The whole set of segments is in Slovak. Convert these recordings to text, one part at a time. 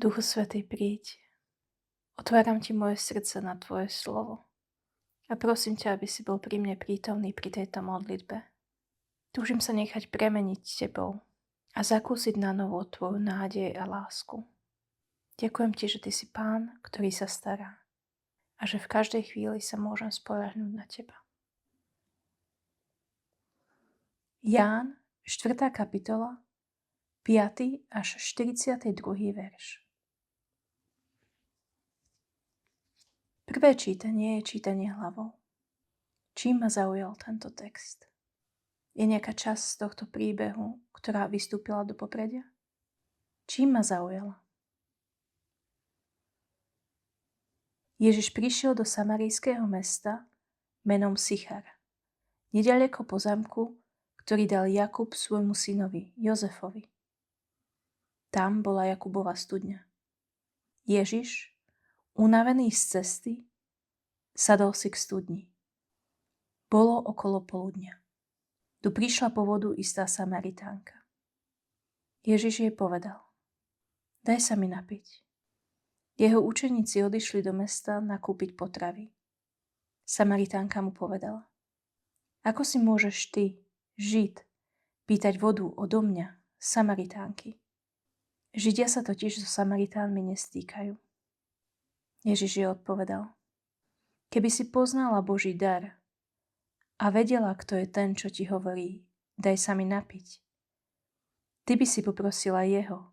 Duchu Svätý, príď. Otváram ti moje srdce na tvoje slovo a prosím ťa, aby si bol pri mne prítomný pri tejto modlitbe. Túžim sa nechať premeniť tebou a zakúsiť na novo tvoju nádej a lásku. Ďakujem ti, že ty si Pán, ktorý sa stará a že v každej chvíli sa môžem spoľahnúť na teba. Ján, 4. kapitola, 5. až 42. verš. Prvé čítanie je čítanie hlavou. Čím ma zaujal tento text? Je nejaká časť z tohto príbehu, ktorá vystúpila do popredia? Čím ma zaujala? Ježiš prišiel do samarijského mesta menom Sychar, neďaleko po zámku, ktorý dal Jakub svojmu synovi Jozefovi. Tam bola Jakubova studňa. Ježiš, unavený z cesty, sadol si k studni. Bolo okolo poludnia. Tu prišla po vodu istá Samaritánka. Ježiš jej povedal: Daj sa mi napiť. Jeho učeníci odišli do mesta nakúpiť potravy. Samaritánka mu povedala: Ako si môžeš ty, Žid, pýtať vodu odo mňa, Samaritánky? Židia sa totiž so Samaritánmi nestýkajú. Ježiš jej odpovedal: Keby si poznala Boží dar a vedela, kto je ten, čo ti hovorí, daj sa mi napiť, ty by si poprosila jeho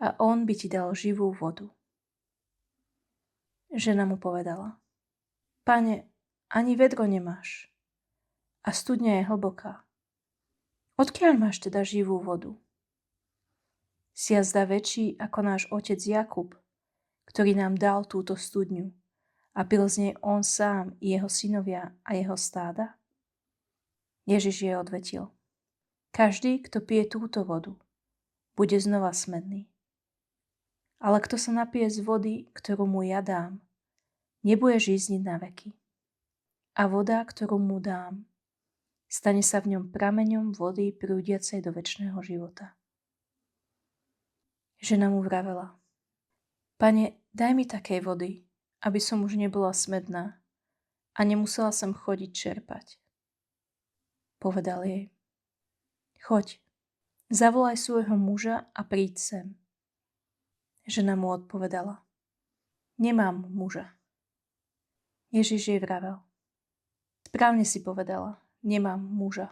a on by ti dal živú vodu. Žena mu povedala: Pane, ani vedro nemáš a studňa je hlboká. Odkiaľ máš teda živú vodu? Si jazda väčší ako náš otec Jakub, ktorý nám dal túto studňu a pil z nej on sám, jeho synovia a jeho stáda? Ježiš jej odvetil: Každý, kto pije túto vodu, bude znova smedný. Ale kto sa napije z vody, ktorú mu ja dám, nebude žízniť na veky. A voda, ktorú mu dám, stane sa v ňom prameňom vody prúdiacej do večného života. Žena mu vravela: Pane, daj mi takej vody, aby som už nebola smedná a nemusela som chodiť čerpať. Povedal jej: Choď, zavolaj svojho muža a príď sem. Žena mu odpovedala: Nemám muža. Ježiš jej vravel: Správne si povedala, nemám muža.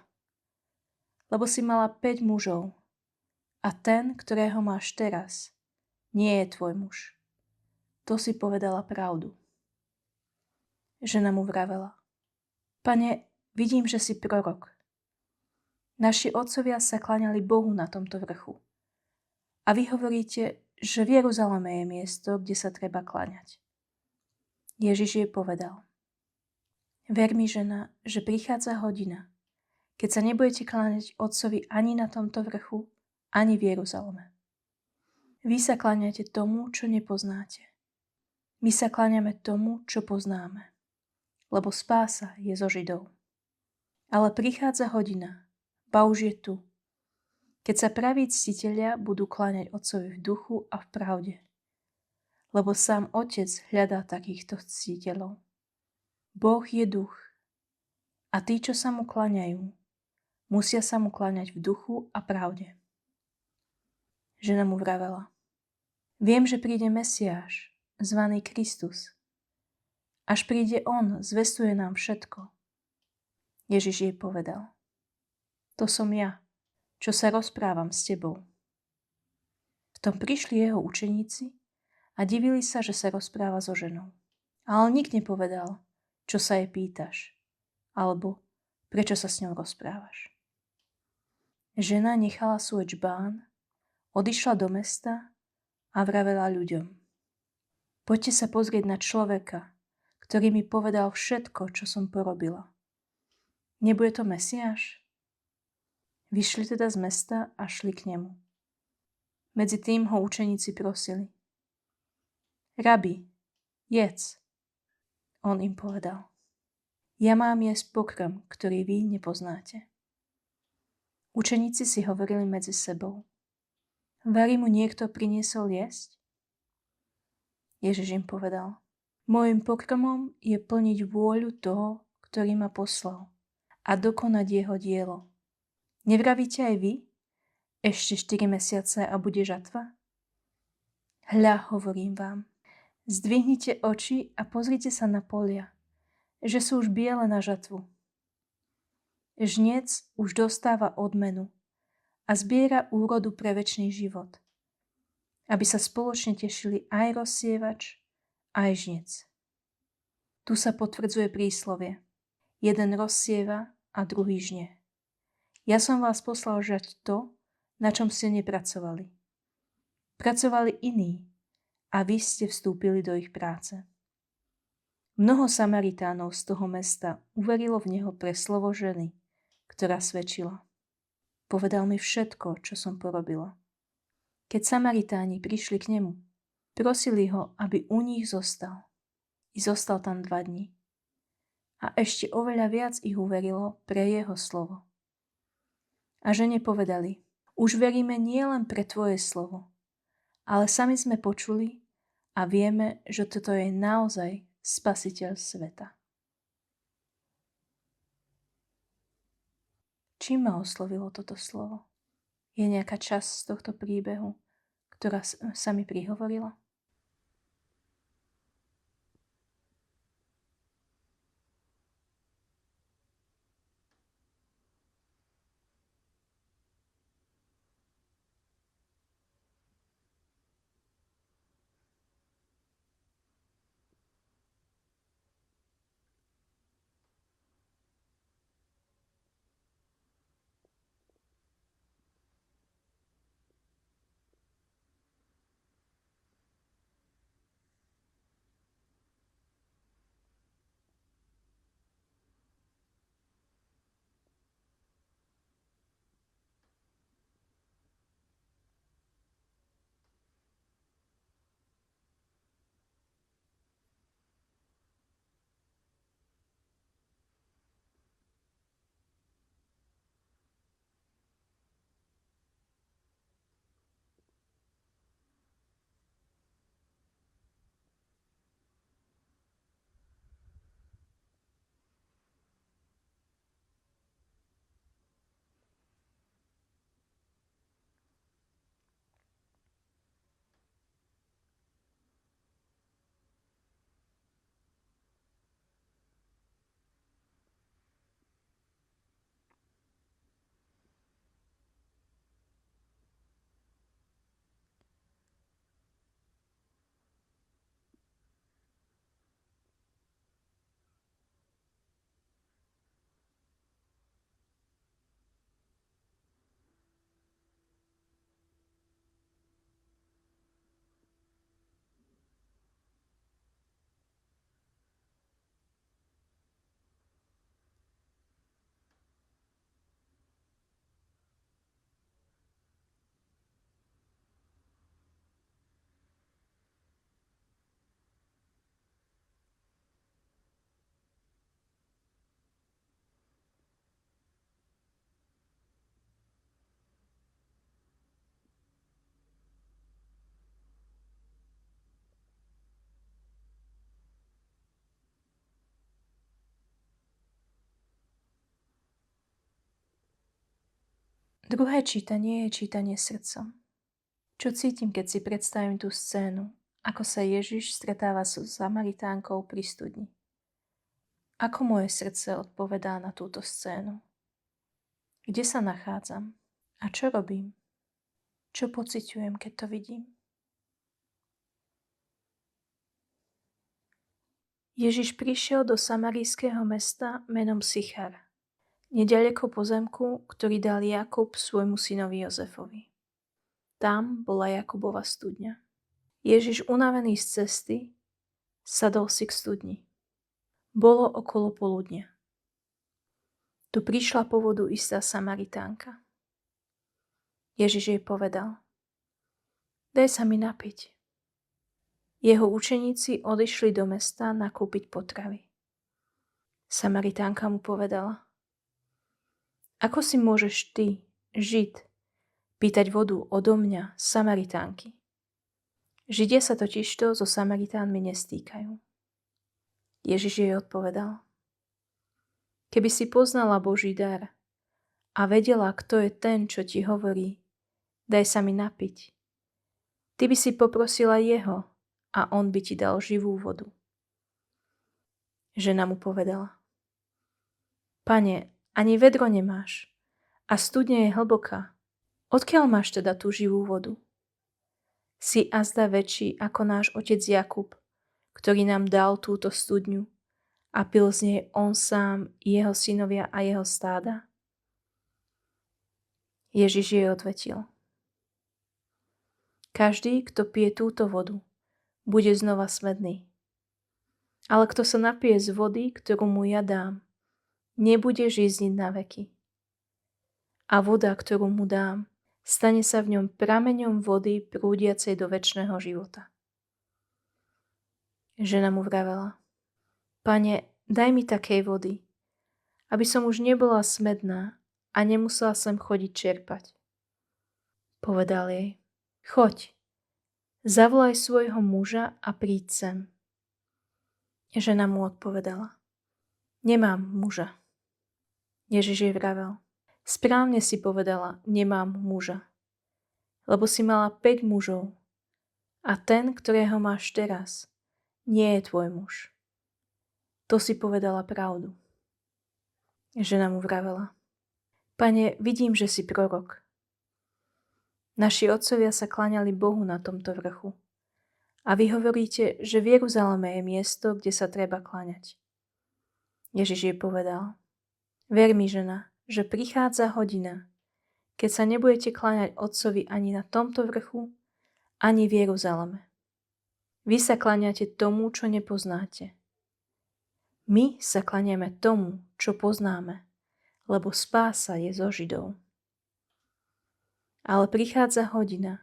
Lebo si mala 5 mužov a ten, ktorého máš teraz, nie je tvoj muž. To si povedala pravdu. Žena mu vravela: Pane, vidím, že si prorok. Naši otcovia sa kláňali Bohu na tomto vrchu. A vy hovoríte, že v Jeruzaleme je miesto, kde sa treba kláňať. Ježiš jej povedal: Ver mi, žena, že prichádza hodina, keď sa nebudete kláňať Otcovi ani na tomto vrchu, ani v Jeruzaleme. Vy sa kláňate tomu, čo nepoznáte. My sa kláňame tomu, čo poznáme, lebo spása je zo Židov. Ale prichádza hodina, ba už je tu, keď sa praví ctitelia budú kláňať Otcovi v duchu a v pravde, lebo sám Otec hľadá takýchto ctiteľov. Boh je duch a tí, čo sa mu kláňajú, musia sa mu kláňať v duchu a pravde. Žena mu vravela: Viem, že príde Mesiáš, zvaný Kristus. Až príde on, zvestuje nám všetko. Ježiš jej povedal: To som ja, čo sa rozprávam s tebou. V tom prišli jeho učeníci a divili sa, že sa rozpráva so ženou. Ale nik nepovedal, čo sa jej pýtaš, alebo prečo sa s ňou rozprávaš. Žena nechala svoj džbán, odišla do mesta a vravela ľuďom: Poďte sa pozrieť na človeka, ktorý mi povedal všetko, čo som porobila. Nebude to Mesiáš? Vyšli teda z mesta a šli k nemu. Medzi tým ho učeníci prosili: Rabi, jedz. On im povedal: Ja mám jesť pokrm, ktorý vy nepoznáte. Učeníci si hovorili medzi sebou: Vari mu niekto priniesol jesť? Ježiš im povedal: Mojím pokrmom je plniť vôľu toho, ktorý ma poslal, a dokonať jeho dielo. Nevravíte aj vy? Ešte 4 mesiace a bude žatva? Hľa, hovorím vám, zdvihnite oči a pozrite sa na polia, že sú už biele na žatvu. Žniec už dostáva odmenu a zbiera úrodu pre večný život, aby sa spoločne tešili aj rozsievač, aj žnec. Tu sa potvrdzuje príslovie: jeden rozsieva a druhý žnie. Ja som vás poslal žať to, na čom ste nepracovali. Pracovali iní a vy ste vstúpili do ich práce. Mnoho Samaritánov z toho mesta uverilo v neho pre slovo ženy, ktorá svedčila: Povedal mi všetko, čo som porobila. Keď Samaritáni prišli k nemu, prosili ho, aby u nich zostal. I zostal tam 2 dni. A ešte oveľa viac ich uverilo pre jeho slovo. A žene povedali: Už veríme nielen pre tvoje slovo, ale sami sme počuli a vieme, že toto je naozaj Spasiteľ sveta. Čím ma oslovilo toto slovo? Je nejaká časť z tohto príbehu, ktorá sa mi prihovorila? Druhé čítanie je čítanie srdcom. Čo cítim, keď si predstavím tú scénu, ako sa Ježiš stretáva so Samaritánkou pri studni? Ako moje srdce odpovedá na túto scénu? Kde sa nachádzam? A čo robím? Čo pociťujem, keď to vidím? Ježiš prišiel do samarijského mesta menom Sychar, neďaleko pozemku, ktorý dal Jakub svojmu synovi Jozefovi. Tam bola Jakubova studňa. Ježiš, unavený z cesty, sadol si k studni. Bolo okolo poludnia. Tu prišla po vodu istá Samaritánka. Ježiš jej povedal: Daj sa mi napiť. Jeho učeníci odišli do mesta nakúpiť potravy. Samaritánka mu povedala: Ako si môžeš ty, Žid, pýtať vodu odo mňa, Samaritánky? Židia sa totižto so Samaritánmi nestýkajú. Ježiš jej odpovedal: Keby si poznala Boží dar a vedela, kto je ten, čo ti hovorí, daj sa mi napiť, ty by si poprosila jeho a on by ti dal živú vodu. Žena mu povedala: Pane, ani vedro nemáš a studňa je hlboká. Odkiaľ máš teda tú živú vodu? Si azda väčší ako náš otec Jakub, ktorý nám dal túto studňu a pil z nej on sám, jeho synovia a jeho stáda? Ježiš jej odvetil: Každý, kto pije túto vodu, bude znova smedný. Ale kto sa napije z vody, ktorú mu ja dám, nebude žízniť na veky. A voda, ktorú mu dám, stane sa v ňom prameňom vody prúdiacej do večného života. Žena mu vravela: Pane, daj mi takej vody, aby som už nebola smedná a nemusela sem chodiť čerpať. Povedal jej: Choď, zavolaj svojho muža a príď sem. Žena mu odpovedala: Nemám muža. Ježiš jej vravel: Správne si povedala, nemám muža, lebo si mala 5 mužov a ten, ktorého máš teraz, nie je tvoj muž. To si povedala pravdu. Žena mu vravela: Pane, vidím, že si prorok. Naši otcovia sa kláňali Bohu na tomto vrchu. A vy hovoríte, že v Jeruzaleme je miesto, kde sa treba kláňať. Ježiš jej povedal: Ver mi, žena, že prichádza hodina, keď sa nebudete kláňať Otcovi ani na tomto vrchu, ani v Jeruzaleme. Vy sa kláňate tomu, čo nepoznáte. My sa kláňame tomu, čo poznáme, lebo spása je zo Židov. Ale prichádza hodina,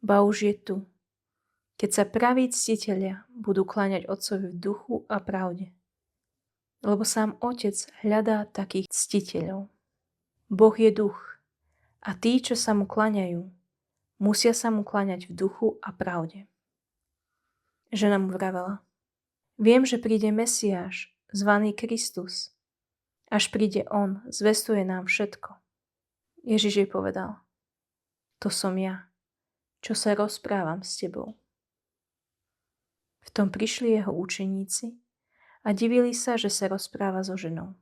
ba už je tu, keď sa praví ctitelia budú kláňať Otcovi v duchu a pravde. Lebo sám Otec hľadá takých ctiteľov. Boh je duch a tí, čo sa mu kláňajú, musia sa mu kláňať v duchu a pravde. Žena mu vravela: Viem, že príde Mesiáš, zvaný Kristus. Až príde on, zvestuje nám všetko. Ježiš jej povedal: To som ja, čo sa rozprávam s tebou. V tom prišli jeho učeníci a divili sa, že sa rozpráva so ženou.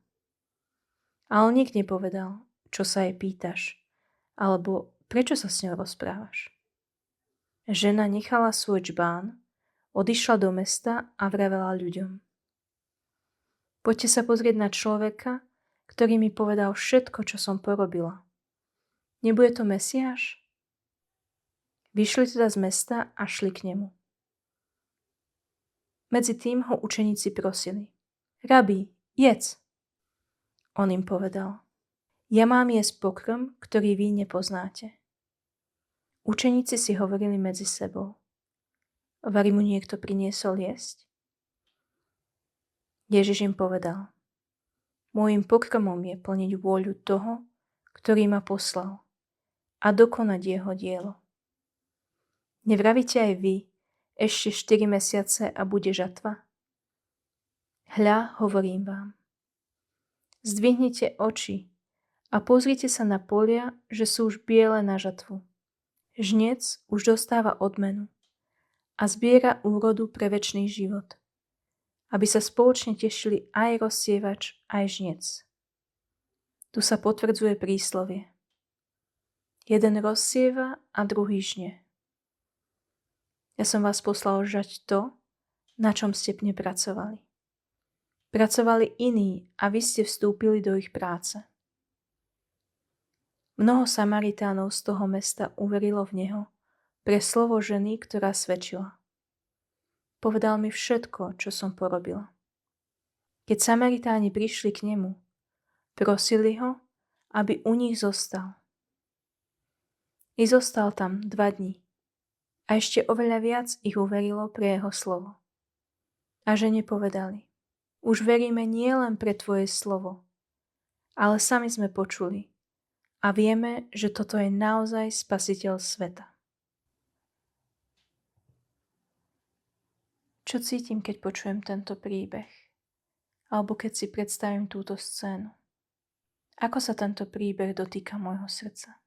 Ale nik nepovedal, čo sa jej pýtaš, alebo prečo sa s ňou rozprávaš. Žena nechala svoj džbán, odišla do mesta a vravela ľuďom: Poďte sa pozrieť na človeka, ktorý mi povedal všetko, čo som porobila. Nebude to Mesiáš? Vyšli teda z mesta a šli k nemu. Medzi tým ho učeníci prosili: Rabi, jedz. On im povedal: Ja mám jesť pokrm, ktorý vy nepoznáte. Učeníci si hovorili medzi sebou: Vari mu niekto priniesol jesť? Ježiš im povedal: Môjim pokrmom je plniť vôľu toho, ktorý ma poslal, a dokonať jeho dielo. Nevravíte aj vy: Ešte 4 mesiace a bude žatva? Hľa, hovorím vám. Zdvihnite oči a pozrite sa na polia, že sú už biele na žatvu. Žnec už dostáva odmenu a zbiera úrodu pre večný život, aby sa spoločne tešili aj rozsievač, aj žnec. Tu sa potvrdzuje príslovie: Jeden rozsieva a druhý žne. Ja som vás poslal žať to, na čom ste nepracovali. Pracovali iní a vy ste vstúpili do ich práce. Mnoho Samaritánov z toho mesta uverilo v neho pre slovo ženy, ktorá svedčila: Povedal mi všetko, čo som porobila. Keď Samaritáni prišli k nemu, prosili ho, aby u nich zostal. I zostal tam 2 dni. A ešte oveľa viac ich uverilo pre jeho slovo. A žene povedali: Už veríme nie len pre tvoje slovo, ale sami sme počuli a vieme, že toto je naozaj Spasiteľ sveta. Čo cítim, keď počujem tento príbeh? Alebo keď si predstavím túto scénu? Ako sa tento príbeh dotýka môjho srdca?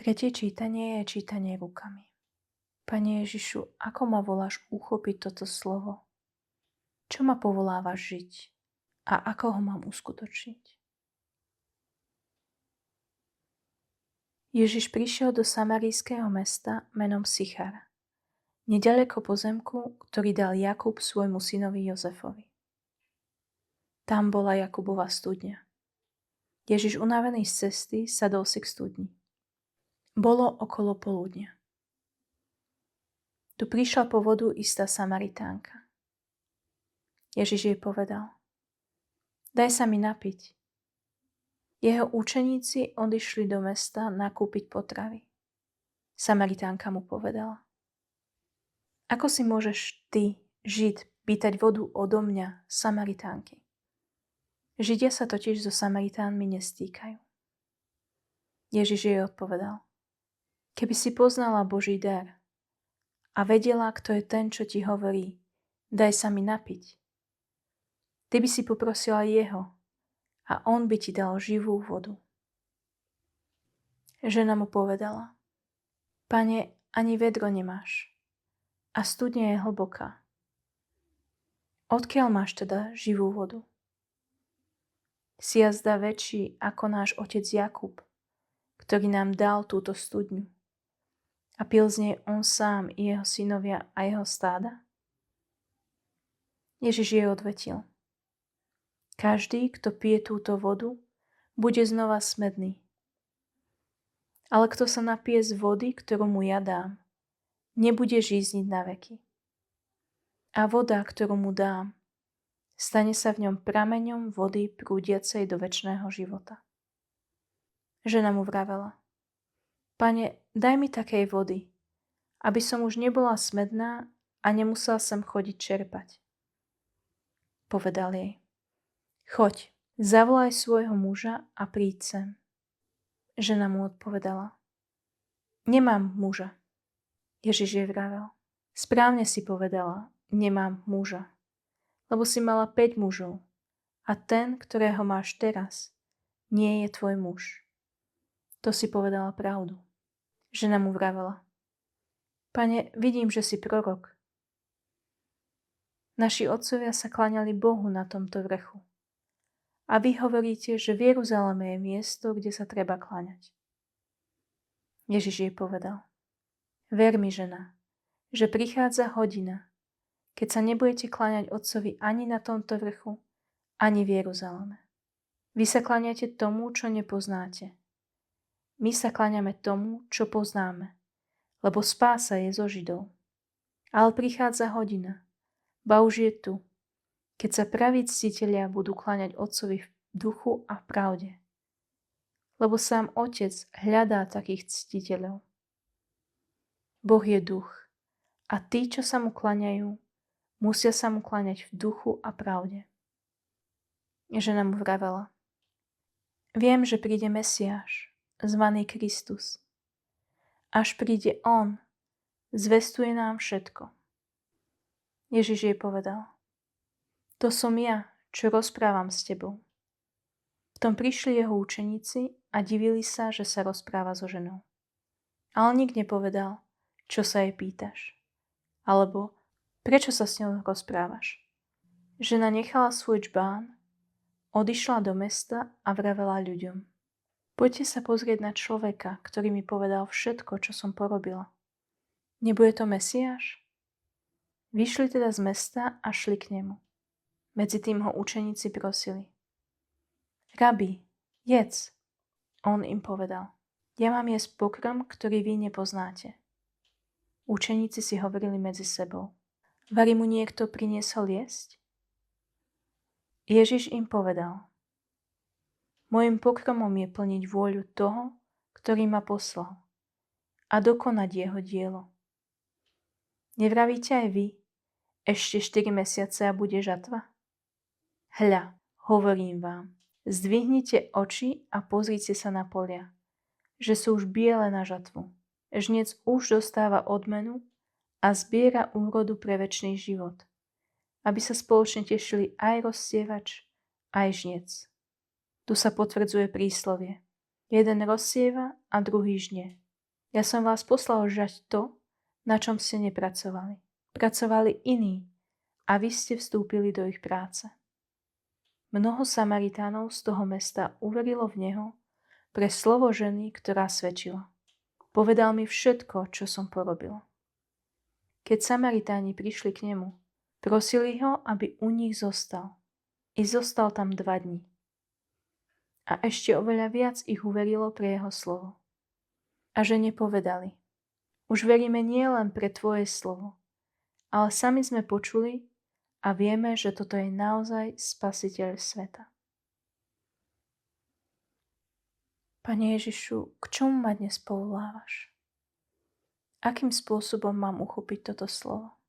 Tretie čítanie je čítanie rukami. Pane Ježišu, ako ma voláš uchopiť toto slovo? Čo ma povolávaš žiť? A ako ho mám uskutočniť? Ježiš prišiel do samarijského mesta menom Sychar, nedaleko pozemku, ktorý dal Jakub svojmu synovi Jozefovi. Tam bola Jakubova studňa. Ježiš unavený z cesty sadol si k studni. Bolo okolo poludnia. Tu prišla po vodu istá Samaritánka. Ježiš jej povedal: Daj sa mi napiť. Jeho učeníci odišli do mesta nakúpiť potravy. Samaritánka mu povedala: Ako si môžeš ty, Žid, pýtať vodu odo mňa, Samaritánky? Židia sa totiž so Samaritánmi nestýkajú. Ježiš jej odpovedal: Keby si poznala Boží dar a vedela, kto je ten, čo ti hovorí, daj sa mi napiť, ty by si poprosila jeho a on by ti dal živú vodu. Žena mu povedala: Pane, ani vedro nemáš a studňa je hlboká. Odkiaľ máš teda živú vodu? Si jazda väčší ako náš otec Jakub, ktorý nám dal túto studňu a pil z nej on sám i jeho synovia a jeho stáda? Ježiš jej odvetil: Každý, kto pije túto vodu, bude znova smedný. Ale kto sa napije z vody, ktorú mu ja dám, nebude žízniť na veky. A voda, ktorú mu dám, stane sa v ňom prameňom vody prúdiacej do večného života. Žena mu vravela: Pane, daj mi takej vody, aby som už nebola smedná a nemusela sem chodiť čerpať. Povedal jej: Choď, zavolaj svojho muža a príď sem. Žena mu odpovedala: Nemám muža. Ježiš jej vravel: Správne si povedala, nemám muža, lebo si mala 5 mužov a ten, ktorého máš teraz, nie je tvoj muž. To si povedala pravdu. Žena mu vravela: Pane, vidím, že si prorok. Naši otcovia sa kláňali Bohu na tomto vrchu. A vy hovoríte, že v Jeruzaleme je miesto, kde sa treba kláňať. Ježiš jej povedal: Ver mi, žena, že prichádza hodina, keď sa nebudete kláňať Otcovi ani na tomto vrchu, ani v Jeruzaleme. Vy sa kláňate tomu, čo nepoznáte. My sa kláňame tomu, čo poznáme, lebo spása je zo Židov. Ale prichádza hodina, ba už je tu, keď sa praví ctitelia budú kláňať Otcovi v duchu a v pravde. Lebo sám Otec hľadá takých ctiteľov. Boh je duch a tí, čo sa mu kláňajú, musia sa mu kláňať v duchu a pravde. Žena mu vravela: Viem, že príde Mesiáš, zvaný Kristus. Až príde on, zvestuje nám všetko. Ježiš jej povedal: To som ja, čo rozprávam s tebou. Potom prišli jeho učeníci a divili sa, že sa rozpráva so ženou. Ale nik nepovedal, čo sa jej pýtaš, alebo prečo sa s ňou rozprávaš. Žena nechala svoj džbán, odišla do mesta a vravela ľuďom: Poďte sa pozrieť na človeka, ktorý mi povedal všetko, čo som porobila. Nebude to Mesiáš? Vyšli teda z mesta a šli k nemu. Medzi tým ho učeníci prosili: Rabi, jedz. On im povedal: Ja mám jesť pokrm, ktorý vy nepoznáte. Učeníci si hovorili medzi sebou: Vari mu niekto priniesol jesť? Ježiš im povedal: Mojím pokrmom je plniť vôľu toho, ktorý ma poslal, a dokonať jeho dielo. Nevravíte aj vy: Ešte 4 mesiace a bude žatva? Hľa, hovorím vám, zdvihnite oči a pozrite sa na polia, že sú už biele na žatvu. Žnec už dostáva odmenu a zbiera úrodu pre večný život, aby sa spoločne tešili aj rozsievač, aj žnec. Tu sa potvrdzuje príslovie: jeden rozsieva a druhý žnie. Ja som vás poslal žať to, na čom ste nepracovali. Pracovali iní a vy ste vstúpili do ich práce. Mnoho Samaritánov z toho mesta uverilo v neho pre slovo ženy, ktorá svedčila: Povedal mi všetko, čo som porobil. Keď Samaritáni prišli k nemu, prosili ho, aby u nich zostal. I zostal tam 2 dni. A ešte oveľa viac ich uverilo pre jeho slovo. A žene povedali: Už veríme nielen pre tvoje slovo, ale sami sme počuli a vieme, že toto je naozaj Spasiteľ sveta. Pane Ježišu, k čomu ma dnes povolávaš? Akým spôsobom mám uchopiť toto slovo?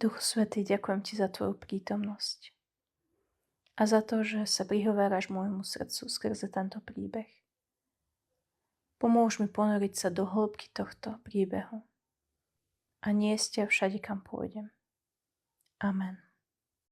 Duchu Svätý, ďakujem Ti za Tvoju prítomnosť a za to, že sa prihováraš môjmu srdcu skrze tento príbeh. Pomôž mi ponoriť sa do hĺbky tohto príbehu a niesť ťa všade, kam pôjdem. Amen.